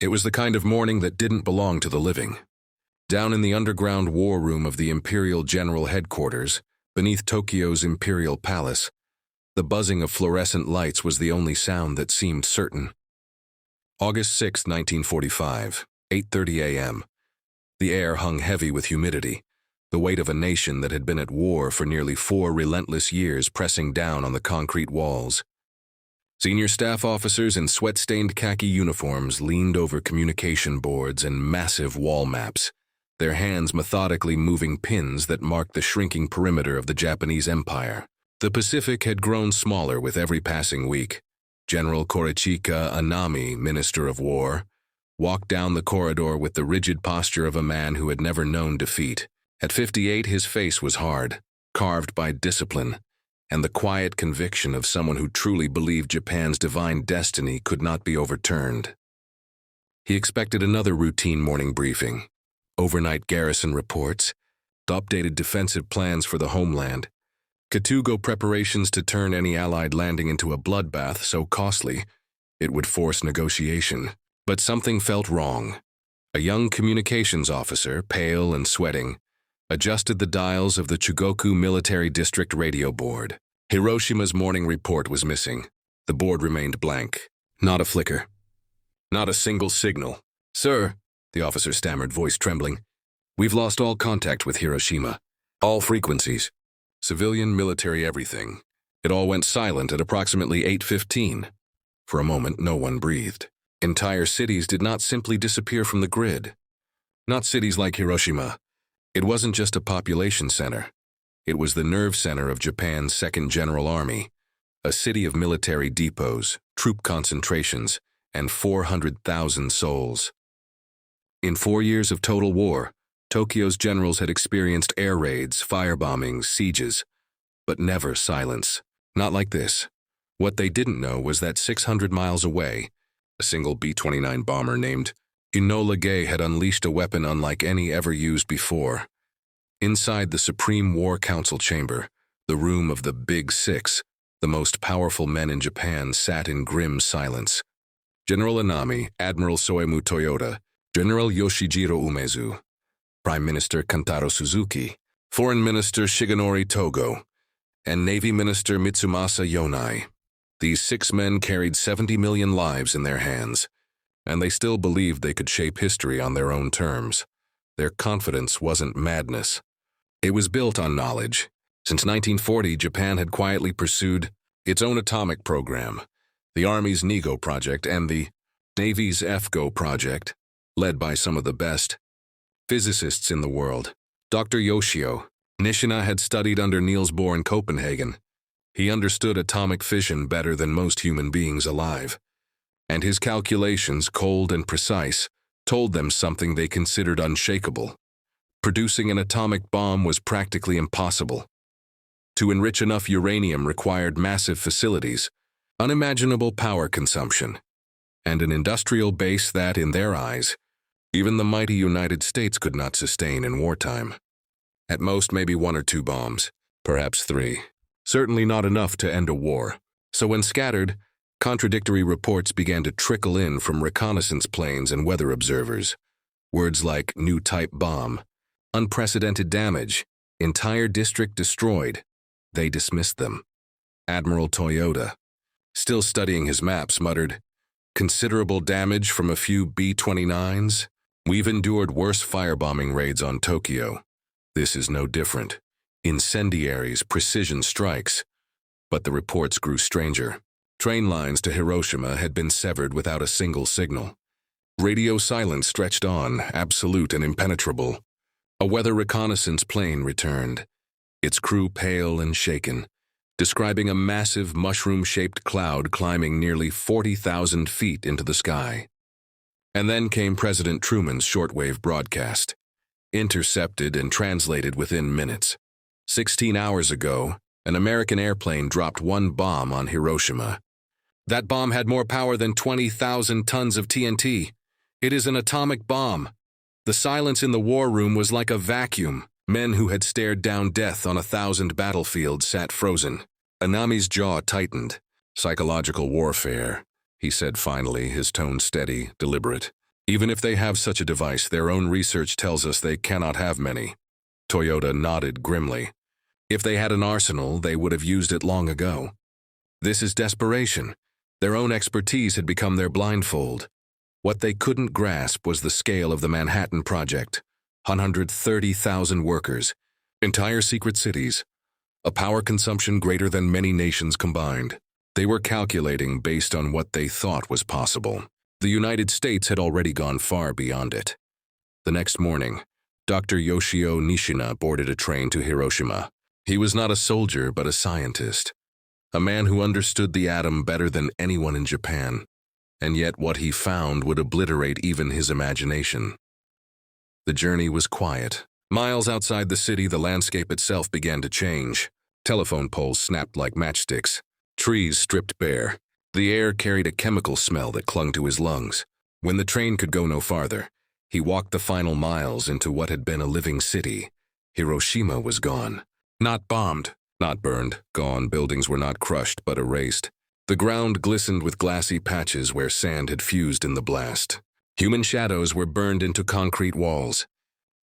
It was the kind of morning that didn't belong to the living. Down in the underground war room of the Imperial General Headquarters, beneath Tokyo's Imperial Palace, the buzzing of fluorescent lights was the only sound that seemed certain. August 6, 1945, 8:30 a.m. The air hung heavy with humidity, the weight of a nation that had been at war for nearly 4 relentless years pressing down on the concrete walls. Senior staff officers in sweat-stained khaki uniforms leaned over communication boards and massive wall maps, their hands methodically moving pins that marked the shrinking perimeter of the Japanese Empire. The Pacific had grown smaller with every passing week. General Korichika Anami, Minister of War, walked down the corridor with the rigid posture of a man who had never known defeat. At 58, his face was hard, carved by discipline, and the quiet conviction of someone who truly believed Japan's divine destiny could not be overturned. He expected another routine morning briefing, overnight garrison reports, updated defensive plans for the homeland, Katugo preparations to turn any Allied landing into a bloodbath so costly it would force negotiation. But something felt wrong. A young communications officer, pale and sweating, adjusted the dials of the Chugoku Military District radio board. Hiroshima's morning report was missing. The board remained blank. Not a flicker. Not a single signal. "Sir," the officer stammered, voice trembling, "we've lost all contact with Hiroshima. All frequencies. Civilian, military, everything. It all went silent at approximately 8:15. For a moment, no one breathed. Entire cities did not simply disappear from the grid. Not cities like Hiroshima. It wasn't just a population center. It was the nerve center of Japan's Second General Army, a city of military depots, troop concentrations, and 400,000 souls. In 4 years of total war, Tokyo's generals had experienced air raids, firebombings, sieges, but never silence. Not like this. What they didn't know was that 600 miles away, a single B-29 bomber named Enola Gay had unleashed a weapon unlike any ever used before. Inside the Supreme War Council chamber, the room of the Big Six, the most powerful men in Japan sat in grim silence. General Anami, Admiral Soemu Toyota, General Yoshijiro Umezu, Prime Minister Kantaro Suzuki, Foreign Minister Shigenori Togo, and Navy Minister Mitsumasa Yonai. These 6 men carried 70 million lives in their hands, and they still believed they could shape history on their own terms. Their confidence wasn't madness. It was built on knowledge. Since 1940, Japan had quietly pursued its own atomic program, the Army's NIGO project and the Navy's FGO project, led by some of the best physicists in the world. Dr. Yoshio Nishina had studied under Niels Bohr in Copenhagen. He understood atomic fission better than most human beings alive, and his calculations, cold and precise, told them something they considered unshakable. Producing an atomic bomb was practically impossible. To enrich enough uranium required massive facilities, unimaginable power consumption, and an industrial base that, in their eyes, even the mighty United States could not sustain in wartime. At most, maybe 1 or 2 bombs, perhaps 3. Certainly not enough to end a war. So when scattered, contradictory reports began to trickle in from reconnaissance planes and weather observers. Words like new type bomb, unprecedented damage, entire district destroyed. They dismissed them. Admiral Toyota, still studying his maps, muttered, "Considerable damage from a few B-29s? We've endured worse firebombing raids on Tokyo. This is no different. Incendiaries, precision strikes." But the reports grew stranger. Train lines to Hiroshima had been severed without a single signal. Radio silence stretched on, absolute and impenetrable. A weather reconnaissance plane returned, its crew pale and shaken, describing a massive mushroom-shaped cloud climbing nearly 40,000 feet into the sky. And then came President Truman's shortwave broadcast, intercepted and translated within minutes. 16 hours ago, an American airplane dropped 1 bomb on Hiroshima. That bomb had more power than 20,000 tons of TNT. It is an atomic bomb. The silence in the war room was like a vacuum. Men who had stared down death on 1,000 battlefields sat frozen. Anami's jaw tightened. "Psychological warfare," he said finally, his tone steady, deliberate. Even if they have such a device, their own research tells us they cannot have many. Toyota nodded grimly. If they had an arsenal, they would have used it long ago. This is desperation. Their own expertise had become their blindfold. What they couldn't grasp was the scale of the Manhattan Project. 130,000 workers, entire secret cities, a power consumption greater than many nations combined. They were calculating based on what they thought was possible. The United States had already gone far beyond it. The next morning, Dr. Yoshio Nishina boarded a train to Hiroshima. He was not a soldier, but a scientist, a man who understood the atom better than anyone in Japan, and yet what he found would obliterate even his imagination. The journey was quiet. Miles outside the city, the landscape itself began to change. Telephone poles snapped like matchsticks. Trees stripped bare. The air carried a chemical smell that clung to his lungs. When the train could go no farther, he walked the final miles into what had been a living city. Hiroshima was gone. Not bombed, not burned, gone. Buildings were not crushed, but erased. The ground glistened with glassy patches where sand had fused in the blast. Human shadows were burned into concrete walls.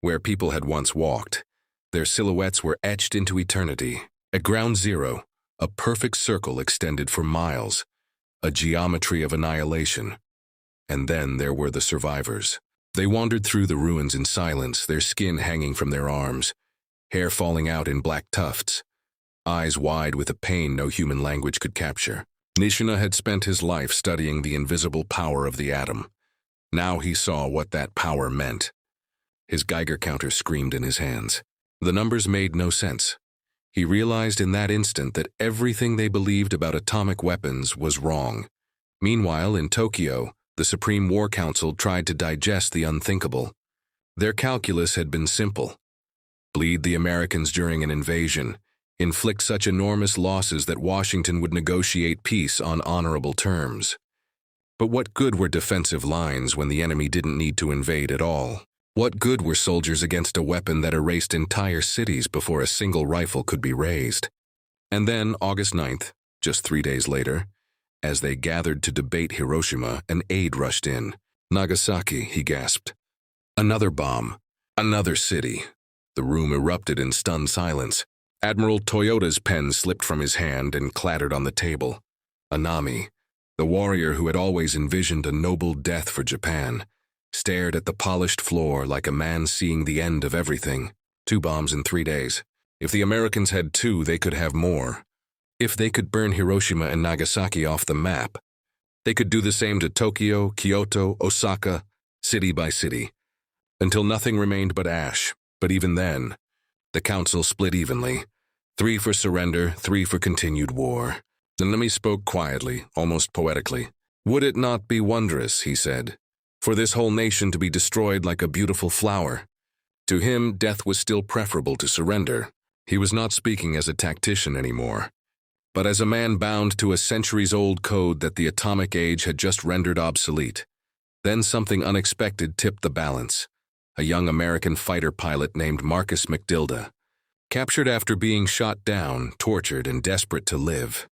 Where people had once walked, their silhouettes were etched into eternity. At ground zero, a perfect circle extended for miles, a geometry of annihilation. And then there were the survivors. They wandered through the ruins in silence, their skin hanging from their arms, hair falling out in black tufts, eyes wide with a pain no human language could capture. Nishina had spent his life studying the invisible power of the atom. Now he saw what that power meant. His Geiger counter screamed in his hands. The numbers made no sense. He realized in that instant that everything they believed about atomic weapons was wrong. Meanwhile, in Tokyo, the Supreme War Council tried to digest the unthinkable. Their calculus had been simple. Bleed the Americans during an invasion, inflict such enormous losses that Washington would negotiate peace on honorable terms. But what good were defensive lines when the enemy didn't need to invade at all? What good were soldiers against a weapon that erased entire cities before a single rifle could be raised? And then, August 9th, just 3 days later, as they gathered to debate Hiroshima, an aide rushed in. "Nagasaki," he gasped. "Another bomb. Another city." The room erupted in stunned silence. Admiral Toyota's pen slipped from his hand and clattered on the table. Anami, the warrior who had always envisioned a noble death for Japan, stared at the polished floor like a man seeing the end of everything. 2 bombs in 3 days. If the Americans had 2, they could have more. If they could burn Hiroshima and Nagasaki off the map, they could do the same to Tokyo, Kyoto, Osaka, city by city, until nothing remained but ash. But even then, the council split evenly. 3 for surrender, 3 for continued war. Nanami spoke quietly, almost poetically. "Would it not be wondrous," he said, "for this whole nation to be destroyed like a beautiful flower?" To him, death was still preferable to surrender. He was not speaking as a tactician anymore, but as a man bound to a centuries-old code that the atomic age had just rendered obsolete. Then something unexpected tipped the balance. A young American fighter pilot named Marcus McDilda, captured after being shot down, tortured, and desperate to live.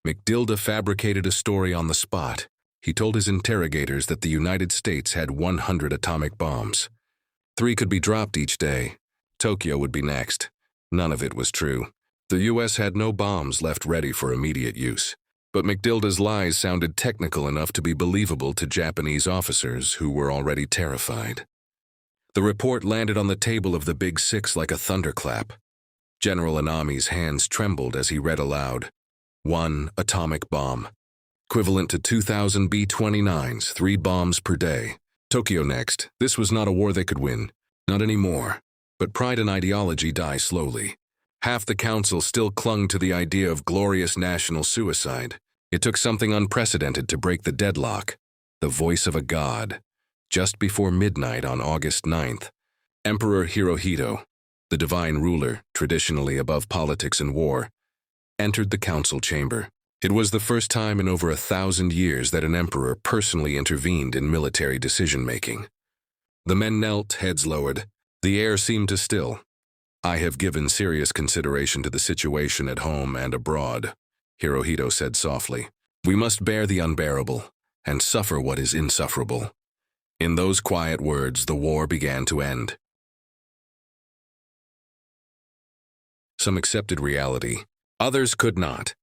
McDilda fabricated a story on the spot. He told his interrogators that the United States had 100 atomic bombs. 3 could be dropped each day. Tokyo would be next. None of it was true. The U.S. had no bombs left ready for immediate use. But McDilda's lies sounded technical enough to be believable to Japanese officers who were already terrified. The report landed on the table of the Big Six like a thunderclap. General Anami's hands trembled as he read aloud. 1 atomic bomb, equivalent to 2,000 B-29s, 3 bombs per day. Tokyo next. This was not a war they could win. Not anymore. But pride and ideology die slowly. Half the council still clung to the idea of glorious national suicide. It took something unprecedented to break the deadlock. The voice of a god. Just before midnight on August 9th, Emperor Hirohito, the divine ruler, traditionally above politics and war, entered the council chamber. It was the first time in over 1,000 years that an emperor personally intervened in military decision-making. The men knelt, heads lowered. The air seemed to still. "I have given serious consideration to the situation at home and abroad," Hirohito said softly. "We must bear the unbearable and suffer what is insufferable. In those quiet words, the war began to end. Some accepted reality. Others could not.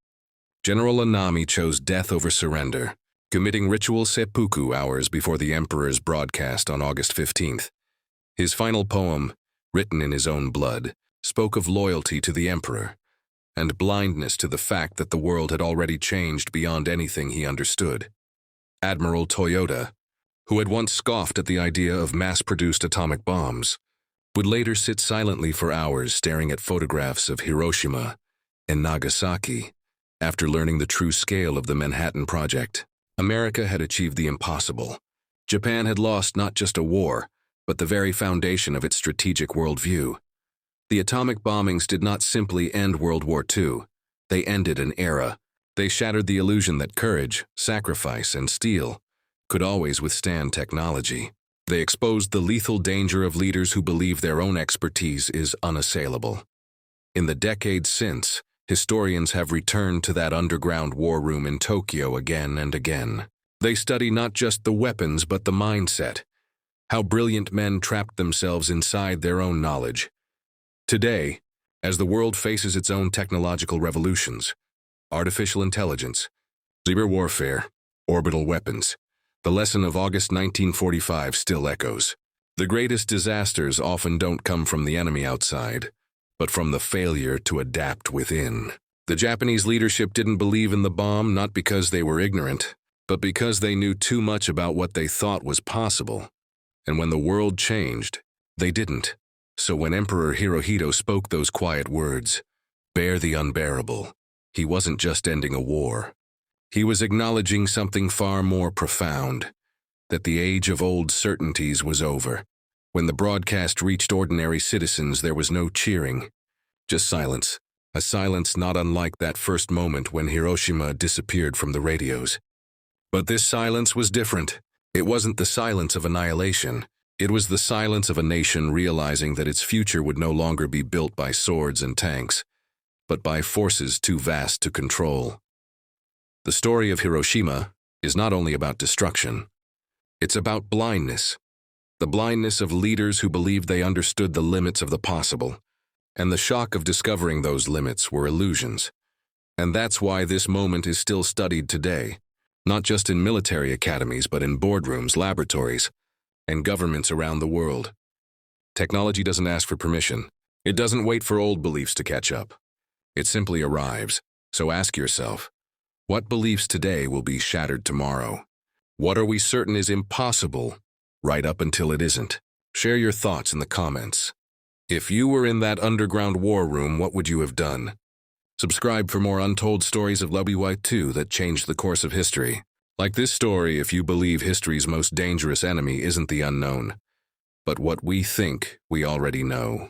General Anami chose death over surrender, committing ritual seppuku hours before the Emperor's broadcast on August 15th. His final poem, written in his own blood, spoke of loyalty to the Emperor and blindness to the fact that the world had already changed beyond anything he understood. Admiral Toyota, who had once scoffed at the idea of mass-produced atomic bombs, would later sit silently for hours staring at photographs of Hiroshima and Nagasaki after learning the true scale of the Manhattan Project. America had achieved the impossible. Japan had lost not just a war, but the very foundation of its strategic worldview. The atomic bombings did not simply end World War II. They ended an era. They shattered the illusion that courage, sacrifice, and steel could always withstand technology. They exposed the lethal danger of leaders who believe their own expertise is unassailable. In the decades since, historians have returned to that underground war room in Tokyo again and again. They study not just the weapons but the mindset, how brilliant men trapped themselves inside their own knowledge. Today, as the world faces its own technological revolutions, artificial intelligence, cyber warfare, orbital weapons, the lesson of August 1945 still echoes. The greatest disasters often don't come from the enemy outside, but from the failure to adapt within. The Japanese leadership didn't believe in the bomb not because they were ignorant, but because they knew too much about what they thought was possible. And when the world changed, they didn't. So when Emperor Hirohito spoke those quiet words, "Bear the unbearable," he wasn't just ending a war. He was acknowledging something far more profound, that the age of old certainties was over. When the broadcast reached ordinary citizens, there was no cheering, just silence, a silence not unlike that first moment when Hiroshima disappeared from the radios. But this silence was different. It wasn't the silence of annihilation. It was the silence of a nation realizing that its future would no longer be built by swords and tanks, but by forces too vast to control. The story of Hiroshima is not only about destruction, it's about blindness. The blindness of leaders who believed they understood the limits of the possible, and the shock of discovering those limits were illusions. And that's why this moment is still studied today, not just in military academies but in boardrooms, laboratories, and governments around the world. Technology doesn't ask for permission. It doesn't wait for old beliefs to catch up. It simply arrives. So ask yourself, what beliefs today will be shattered tomorrow? What are we certain is impossible right up until it isn't? Share your thoughts in the comments. If you were in that underground war room, what would you have done? Subscribe for more untold stories of WY2 that changed the course of history. Like this story, if you believe history's most dangerous enemy isn't the unknown, but what we think we already know.